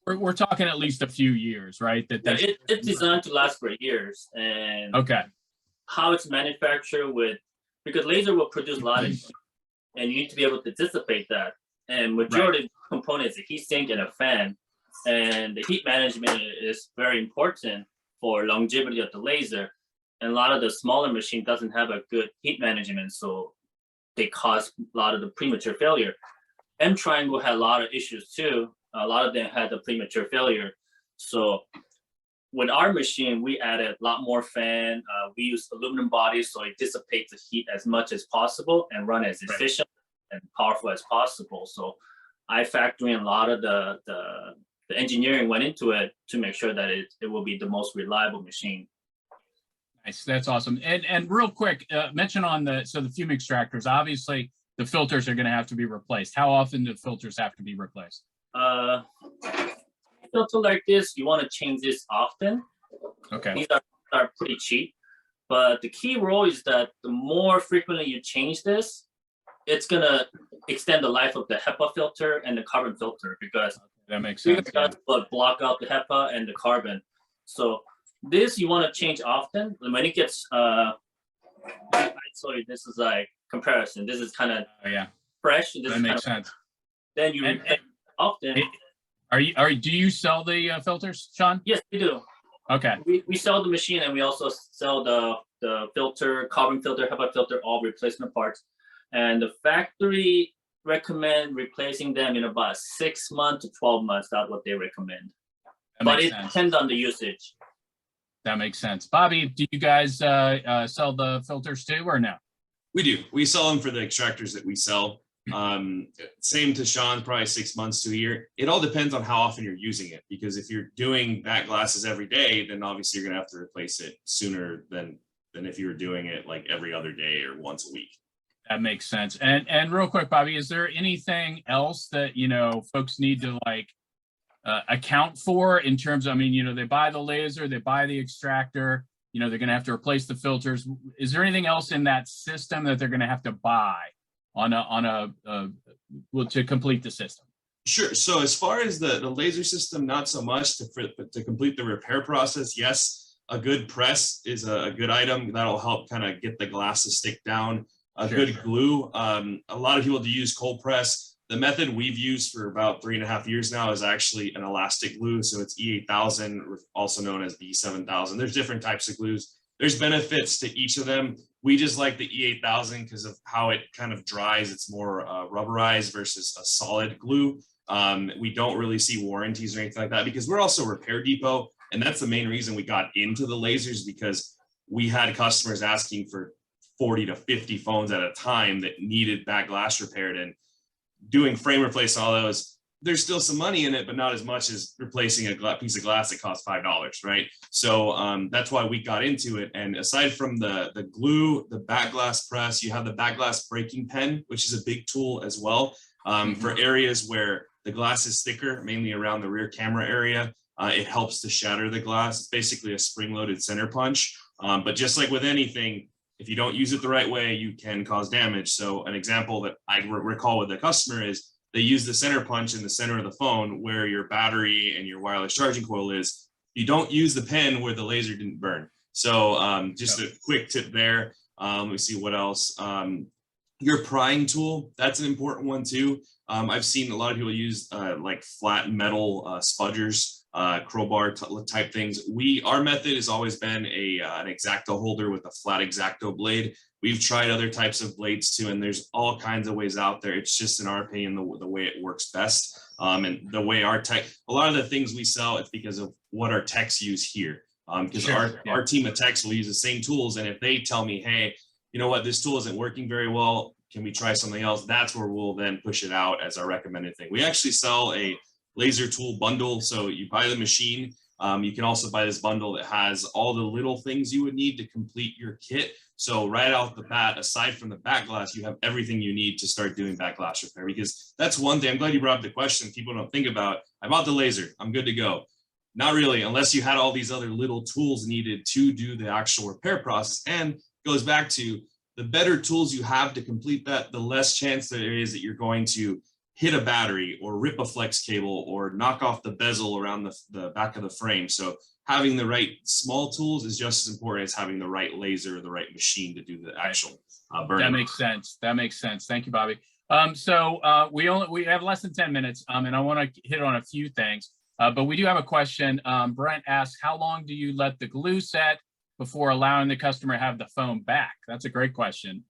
S1: we're talking at least a few years, right?
S5: It's designed to last for years, and
S1: okay.
S5: How it's manufactured because laser will produce a lot of heat, and you need to be able to dissipate that. And majority of the components, a heat sink and a fan, and the heat management is very important for longevity of the laser. And a lot of the smaller machine doesn't have a good heat management, so they cause a lot of the premature failure. M Triangle had a lot of issues too. A lot of them had the premature failure. So with our machine, we added a lot more fan. We use aluminum bodies so it dissipates the heat as much as possible and run as efficient and powerful as possible. So I factor in a lot of the engineering went into it to make sure that it will be the most reliable machine.
S1: Nice, that's awesome. And real quick, mention on the fume extractors. Obviously, the filters are going to have to be replaced. How often do filters have to be replaced?
S5: Filter like this, you want to change this often.
S1: Okay.
S5: These are pretty cheap, but the key role is that the more frequently you change this, it's gonna extend the life of the HEPA filter and the carbon filter, because
S1: that makes sense.
S5: That's what block out the HEPA and the carbon. So this you want to change often. When it gets sorry, this is like comparison. This is kind of fresh. This
S1: that makes sense.
S5: Then you replace often.
S1: Do you sell the filters, Sean?
S5: Yes, we do.
S1: Okay.
S5: We sell the machine, and we also sell the filter, carbon filter, HEPA filter, all replacement parts. And the factory recommend replacing them in about 6 months to 12 months. That's what they recommend. But it depends on the usage.
S1: That makes sense. Bobby, do you guys sell the filters too, or no?
S4: We do. We sell them for the extractors that we sell. Same to Sean, probably 6 months to a year. It all depends on how often you're using it, because if you're doing back glasses every day, then obviously you're gonna have to replace it sooner than if you were doing it like every other day or once a week.
S1: That makes sense. And real quick, Bobby, is there anything else that folks need to account for in terms of, I mean, they buy the laser, they buy the extractor, they're going to have to replace the filters. Is there anything else in that system that they're going to have to buy to complete the system?
S4: Sure. So as far as the laser system, not so much. To complete the repair process, yes, a good press is a good item that'll help kind of get the glass to stick down. Good glue. A lot of people do use cold press. The method we've used for about 3.5 years now is actually an elastic glue. So it's E8000, also known as B7000. There's different types of glues. There's benefits to each of them. We just like the E8000 because of how it kind of dries. It's more rubberized versus a solid glue. We don't really see warranties or anything like that because we're also a repair depot. And that's the main reason we got into the lasers, because we had customers asking for 40 to 50 phones at a time that needed back glass repaired, and doing frame replace all those, there's still some money in it, but not as much as replacing a piece of glass that costs $5, right? So that's why we got into it. And aside from the glue, the back glass press, you have the back glass breaking pen, which is a big tool as well for areas where the glass is thicker, mainly around the rear camera area. It helps to shatter the glass. It's basically a spring-loaded center punch. But just like with anything, if you don't use it the right way, you can cause damage. So an example that I recall with the customer is they use the center punch in the center of the phone where your battery and your wireless charging coil is. You don't use the pen where the laser didn't burn. So just a quick tip there. Let me see what else. Your prying tool, that's an important one too. I've seen a lot of people use like flat metal spudgers, crowbar type things. Our method has always been an X-Acto holder with a flat X-Acto blade. We've tried other types of blades too, and there's all kinds of ways out there. It's just, in our opinion, the way it works best. And the way our tech, a lot of the things we sell, it's because of what our techs use here. Because our team of techs will use the same tools, and if they tell me, hey, you know what, this tool isn't working very well, can we try something else? That's where we'll then push it out as our recommended thing. We actually sell a laser tool bundle. So you buy the machine. You can also buy this bundle that has all the little things you would need to complete your kit. So right off the bat, aside from the back glass, you have everything you need to start doing back glass repair, because that's one thing. I'm glad you brought up the question. People don't think about, I bought the laser, I'm good to go. Not really, unless you had all these other little tools needed to do the actual repair process. And it goes back to, the better tools you have to complete that, the less chance there is that you're going to hit a battery or rip a flex cable or knock off the bezel around the back of the frame. So having the right small tools is just as important as having the right laser or the right machine to do the actual burning.
S1: That makes sense. That makes sense. Thank you, Bobby. We have less than 10 minutes, and I want to hit on a few things. But we do have a question. Brent asks, how long do you let the glue set before allowing the customer to have the phone back? That's a great question.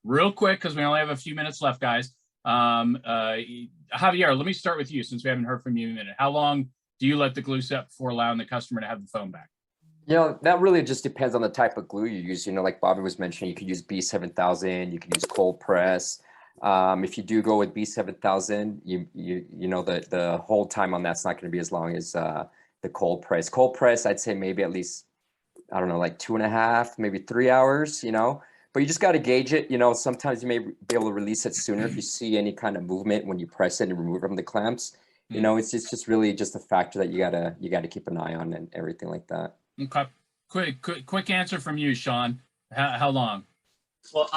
S1: Real quick, because we only have a few minutes left, guys. Javier, let me start with you, since we haven't heard from you in a minute. How long do you let the glue set before allowing the customer to have the phone back?
S3: You know, that really just depends on the type of glue you use. You know, like Bobby was mentioning, you could use B7000, you could use cold press. If you do go with B7000, you know the hold time on that's not going to be as long as the cold press. Cold press, I'd say maybe at least, I don't know, like 2.5, maybe 3 hours, you know, but you just got to gauge it. You know, sometimes you may be able to release it sooner if you see any kind of movement when you press it and remove it from the clamps. You know, it's just really just a factor that you gotta keep an eye on and everything like that.
S1: Okay. Quick answer from you, Sean. How long?
S5: Well,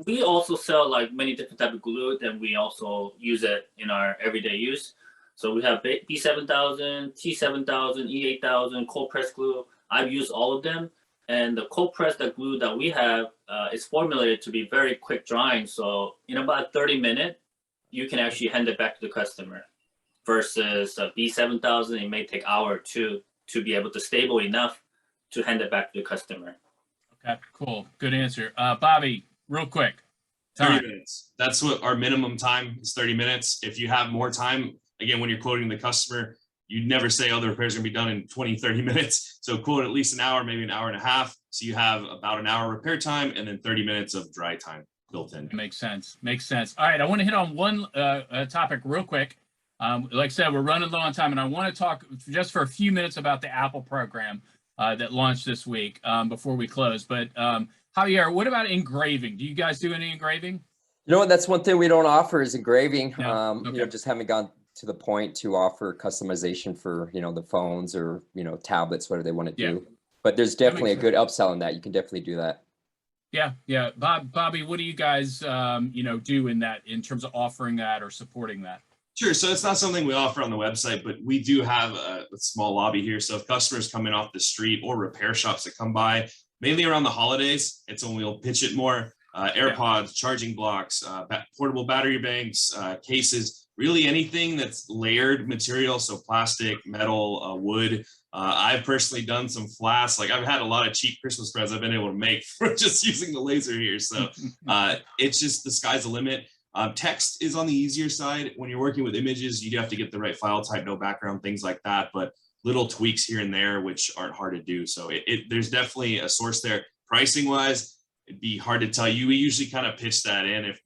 S5: we also sell like many different type of glue, and we also use it in our everyday use. So we have B7000, T7000, E8000, cold press glue. I've used all of them, and the cold press glue that we have is formulated to be very quick drying. So in about 30 minutes, you can actually hand it back to the customer. Versus B7000, it may take an hour or two to be able to stable enough to hand it back to the customer.
S1: Okay, cool. Good answer. Bobby, real quick.
S4: 30 minutes. That's what our minimum time is, 30 minutes. If you have more time, again, when you're quoting the customer, you'd never say, oh, the repair is going to be done in 20, 30 minutes. So quote at least an hour, maybe an hour and a half. So you have about an hour repair time and then 30 minutes of dry time built in.
S1: Makes sense. Makes sense. All right, I want to hit on one topic real quick. Like I said, we're running low on time, and I want to talk just for a few minutes about the Apple program that launched this week before we close. But Javier, what about engraving? Do you guys do any engraving?
S3: You know what? That's one thing we don't offer is engraving.
S1: No. Okay.
S3: You know, just haven't gone to the point to offer customization for, you know, the phones or, you know, tablets, whatever they want to do. But there's definitely a good upsell in that. You can definitely do that.
S1: Yeah. Bobby, what do you guys, you know, do in terms of offering that or supporting that?
S4: Sure. So it's not something we offer on the website, but we do have a small lobby here. So if customers come in off the street or repair shops that come by, mainly around the holidays, it's when we'll pitch it more. AirPods, charging blocks, portable battery banks, cases, really anything that's layered material. So plastic, metal, wood. I've personally done some flasks. Like I've had a lot of cheap Christmas presents I've been able to make for just using the laser here. So it's just the sky's the limit. Text is on the easier side. When you're working with images, you have to get the right file type, no background, things like that. But little tweaks here and there, which aren't hard to do. So there's definitely a source there. Pricing wise, it'd be hard to tell you. We usually kind of pitch that in if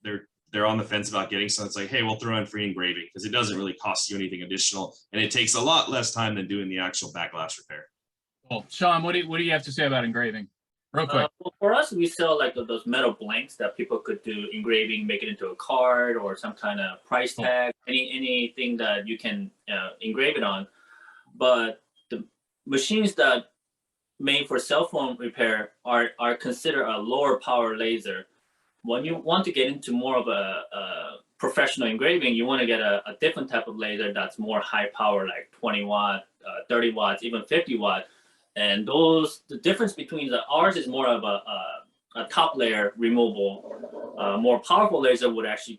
S4: they're on the fence about getting something. It's like, hey, we'll throw in free engraving because it doesn't really cost you anything additional, and it takes a lot less time than doing the actual back glass repair.
S1: Cool. Sean, what do you have to say about engraving? Real quick.
S5: Well, for us, we sell like those metal blanks that people could do engraving, make it into a card or some kind of price tag, anything that you can engrave it on. But the machines that made for cell phone repair are considered a lower power laser. When you want to get into more of a professional engraving, you want to get a different type of laser that's more high power, like 20 watt, 30 watts, even 50 watt. And the difference between ours is more of a top layer removal. More powerful laser would actually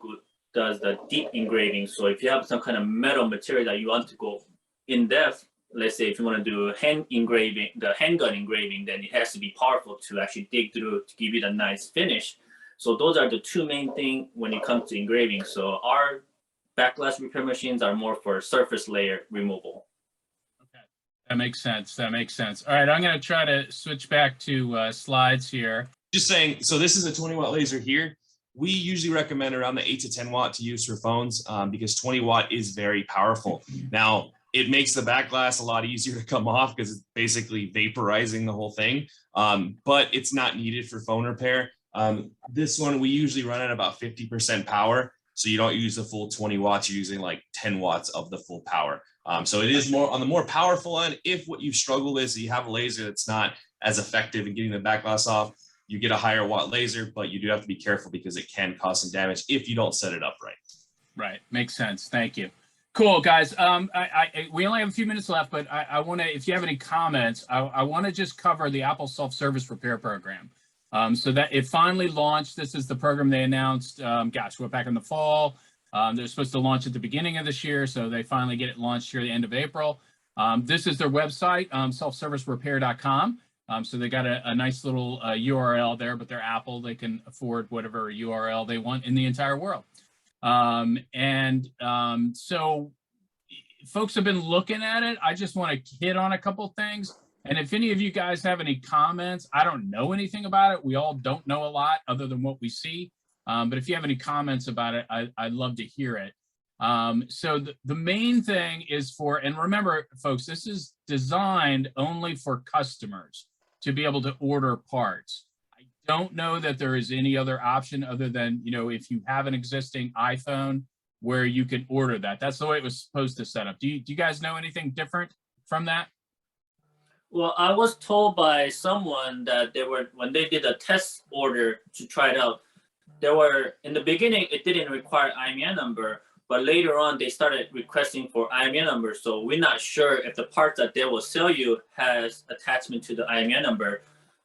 S5: does the deep engraving. So if you have some kind of metal material that you want to go in depth, let's say if you want to do hand engraving, the handgun engraving, then it has to be powerful to actually dig through to give you the nice finish. So those are the two main things when it comes to engraving. So our backlash repair machines are more for surface layer removal.
S1: Okay, that makes sense. That makes sense. All right, I'm going to try to switch back to slides here.
S4: Just saying, so this is a 20 watt laser here. We usually recommend around the 8 to 10 watt to use for phones because 20 watt is very powerful. Now, it makes the back glass a lot easier to come off because it's basically vaporizing the whole thing, but it's not needed for phone repair. This one, we usually run at about 50% power. So you don't use the full 20 watts, you're using like 10 watts of the full power. So it is more on the more powerful end. If what you struggle with is you have a laser that's not as effective in getting the back glass off, you get a higher watt laser, but you do have to be careful because it can cause some damage if you don't set it up right.
S1: Right, makes sense. Thank you. Cool, guys. We only have a few minutes left, but I want to, if you have any comments, I want to just cover the Apple Self-Service Repair Program. So that it finally launched. This is the program they announced, gosh, we're back in the fall. They're supposed to launch at the beginning of this year, so they finally get it launched here at the end of April. This is their website, selfservicerepair.com. So they got a nice little URL there, but they're Apple. They can afford whatever URL they want in the entire world. So folks have been looking at it. I just want to hit on a couple things. And if any of you guys have any comments, I don't know anything about it. We all don't know a lot other than what we see. But if you have any comments about it, I'd love to hear it. So the main thing is for, and remember, folks, this is designed only for customers to be able to order parts. I don't know that there is any other option other than, you know, if you have an existing iPhone where you can order that. That's the way it was supposed to set up. Do you guys know anything different from that?
S5: Well, I was told by someone that when they did a test order to try it out, in the beginning, it didn't require IMEI number, but later on they started requesting for IMEI number. So we're not sure if the part that they will sell you has attachment to the IMEI number.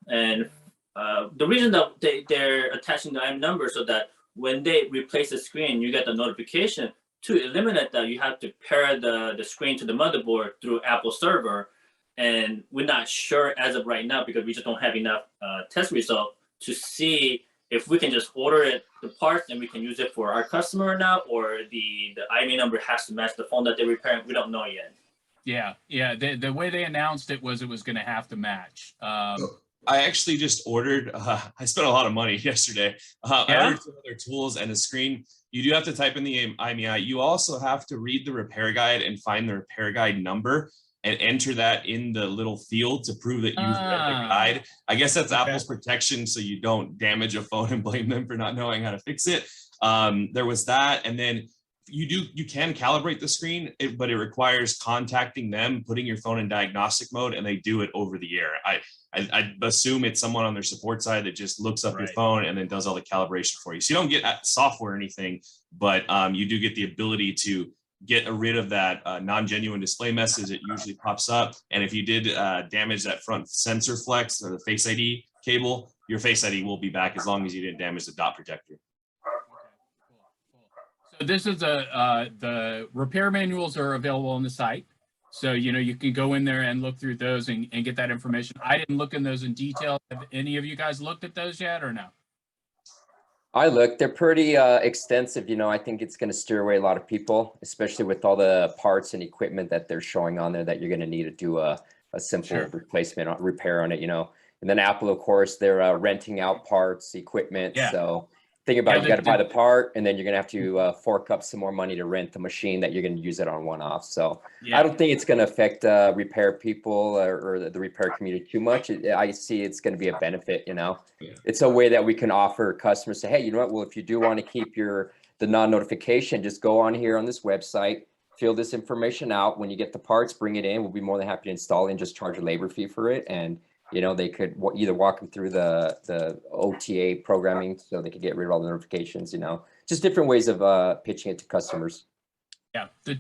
S5: And the reason that they're attaching the IMEI number so that when they replace the screen, you get the notification. To eliminate that, you have to pair the screen to the motherboard through Apple server. And we're not sure as of right now because we just don't have enough test result to see if we can just order the parts and we can use it for our customer now, or the IMEI number has to match the phone that they're repairing. We don't know yet.
S1: Yeah. The way they announced it was going to have to match.
S4: I actually just ordered, I spent a lot of money yesterday. I ordered some other tools and a screen. You do have to type in the IMEI. You also have to read the repair guide and find the repair guide number and enter that in the little field to prove that you've read the guide. I guess that's Apple's protection so you don't damage a phone and blame them for not knowing how to fix it. There was that. And then you can calibrate the screen, but it requires contacting them, putting your phone in diagnostic mode, and they do it over the air. I assume it's someone on their support side that just looks up your phone and then does all the calibration for you. So you don't get software or anything, but you do get the ability to get rid of that non-genuine display message that usually pops up. And if you did damage that front sensor flex or the Face ID cable, your Face ID will be back as long as you didn't damage the dot protector.
S1: So this is the repair manuals are available on the site. So, you know, you can go in there and look through those and get that information. I didn't look in those in detail. Have any of you guys looked at those yet or no?
S3: I looked, they're pretty extensive. You know, I think it's going to steer away a lot of people, especially with all the parts and equipment that they're showing on there that you're going to need to do a simple replacement repair on it, you know. And then Apple, of course, they're renting out parts, equipment. So think about it, you got to buy the part and then you're going to have to fork up some more money to rent the machine that you're going to use it on one-off. So I don't think it's going to affect repair people or the repair community too much. I see it's going to be a benefit, you know. It's a way that we can offer customers, say, hey, you know what, well, if you do want to keep the non-notification, just go on here on this website, fill this information out. When you get the parts, bring it in. We'll be more than happy to install it and just charge a labor fee for it. And You know, they could either walk them through the OTA programming so they could get rid of all the notifications, you know, just different ways of pitching it to customers.
S1: Yeah, the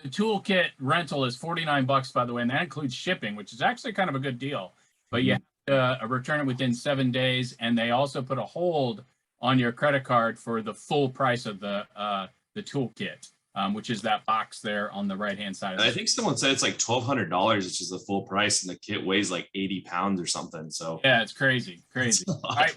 S1: toolkit rental is $49, by the way, and that includes shipping, which is actually kind of a good deal. But you have to return it within 7 days, and they also put a hold on your credit card for the full price of the toolkit, which is that box there on the right-hand side. Of
S4: I think someone said it's like $1,200, which is the full price, and the kit weighs like 80 pounds or something. So
S1: yeah, it's crazy. All right,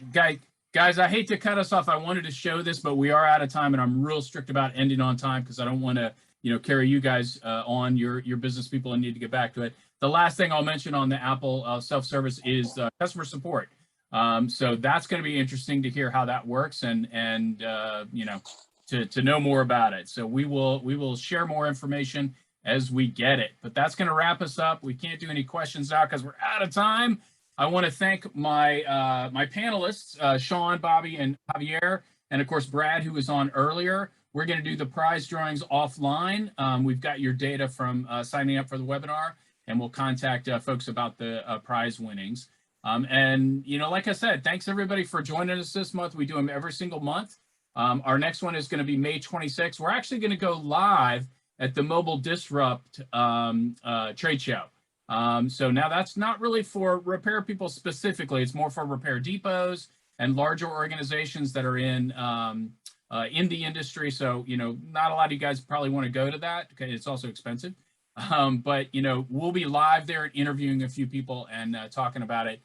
S1: guys, I hate to cut us off. I wanted to show this, but we are out of time, and I'm real strict about ending on time because I don't want to, you know, carry you guys on your business people and need to get back to it. The last thing I'll mention on the Apple self-service is customer support. So that's going to be interesting to hear how that works and you know, to know more about it. So we will share more information as we get it. But that's going to wrap us up. We can't do any questions now because we're out of time. I want to thank my my panelists, Sean, Bobby, and Javier, and of course Brad, who was on earlier. We're going to do the prize drawings offline. We've got your data from signing up for the webinar, and we'll contact folks about the prize winnings. And you know, like I said, thanks everybody for joining us this month. We do them every single month. Our next one is going to be May 26th. We're actually going to go live at the Mobile Disrupt trade show. So now that's not really for repair people specifically. It's more for repair depots and larger organizations that are in the industry. So, you know, not a lot of you guys probably want to go to that. Okay, it's also expensive. But, you know, we'll be live there interviewing a few people and talking about it.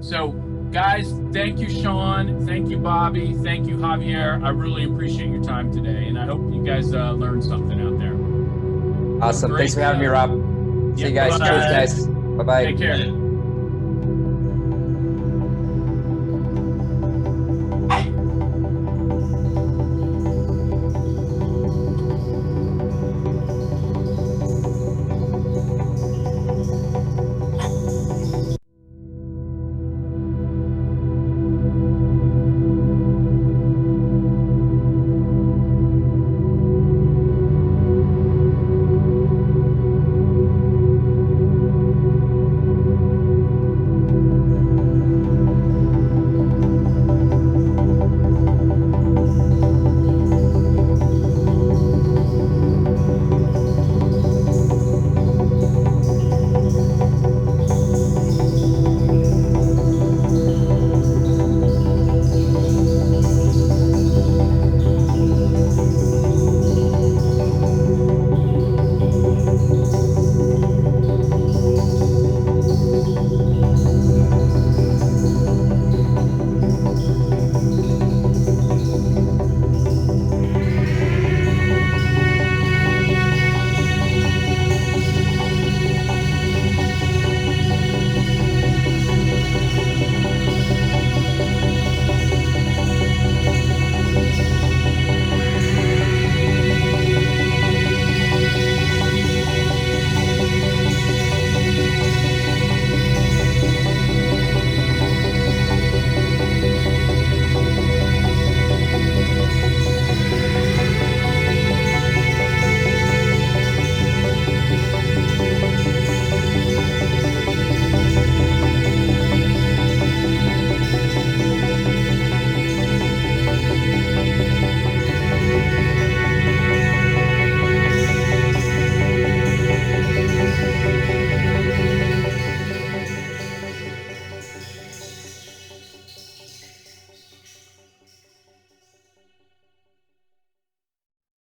S1: So, guys, thank you, Sean. Thank you, Bobby. Thank you, Javier. I really appreciate your time today, and I hope you guys learned something out there.
S3: Awesome. Thanks for having me, Rob. See you guys. Cheers, guys. Bye-bye.
S1: Take care.